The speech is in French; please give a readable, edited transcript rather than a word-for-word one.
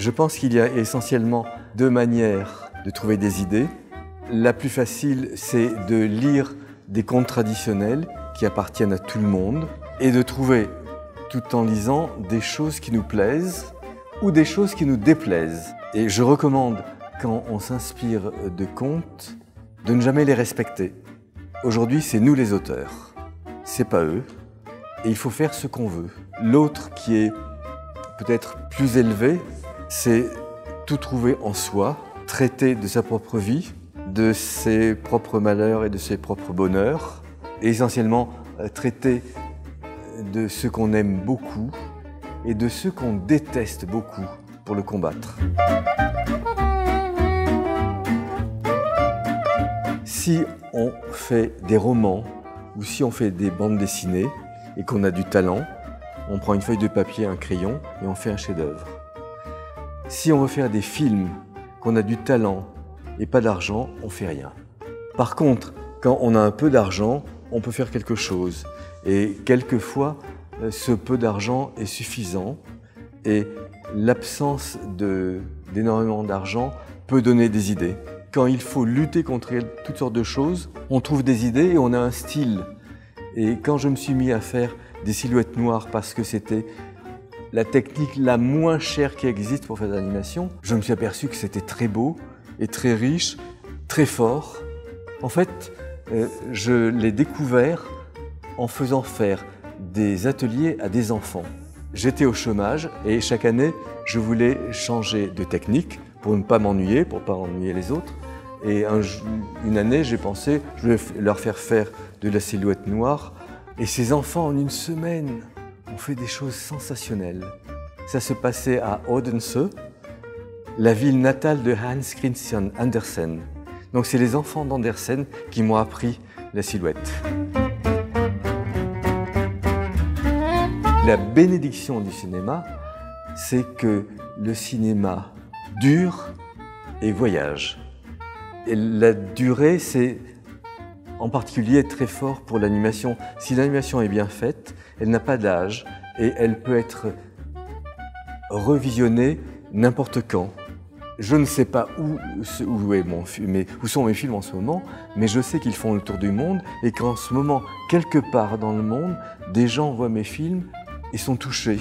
Je pense qu'il y a essentiellement deux manières de trouver des idées. La plus facile, c'est de lire des contes traditionnels qui appartiennent à tout le monde et de trouver, tout en lisant, des choses qui nous plaisent ou des choses qui nous déplaisent. Et je recommande, quand on s'inspire de contes, de ne jamais les respecter. Aujourd'hui, c'est nous les auteurs, c'est pas eux, et il faut faire ce qu'on veut. L'autre qui est peut-être plus élevé, c'est tout trouver en soi, traiter de sa propre vie, de ses propres malheurs et de ses propres bonheurs, et essentiellement traiter de ce qu'on aime beaucoup et de ce qu'on déteste beaucoup pour le combattre. Si on fait des romans ou si on fait des bandes dessinées et qu'on a du talent, on prend une feuille de papier, un crayon et on fait un chef-d'œuvre. Si on veut faire des films, qu'on a du talent et pas d'argent, on fait rien. Par contre, quand on a un peu d'argent, on peut faire quelque chose. Et quelquefois, ce peu d'argent est suffisant et l'absence d'énormément d'argent peut donner des idées. Quand il faut lutter contre toutes sortes de choses, on trouve des idées et on a un style. Et quand je me suis mis à faire des silhouettes noires parce que c'était la technique la moins chère qui existe pour faire de l'animation, je me suis aperçu que c'était très beau et très riche, très fort. En fait, je l'ai découvert en faisant faire des ateliers à des enfants. J'étais au chômage et chaque année, je voulais changer de technique pour ne pas m'ennuyer, pour ne pas ennuyer les autres. Et une année, j'ai pensé, je vais leur faire de la silhouette noire. Et ces enfants, en une semaine, ont fait des choses sensationnelles. Ça se passait à Odense, la ville natale de Hans Christian Andersen. Donc c'est les enfants d'Andersen qui m'ont appris la silhouette. La bénédiction du cinéma, c'est que le cinéma dure et voyage. Et la durée, c'est en particulier très fort pour l'animation. Si l'animation est bien faite, elle n'a pas d'âge et elle peut être revisionnée n'importe quand. Je ne sais pas où sont mes films en ce moment, mais je sais qu'ils font le tour du monde et qu'en ce moment, quelque part dans le monde, des gens voient mes films et sont touchés.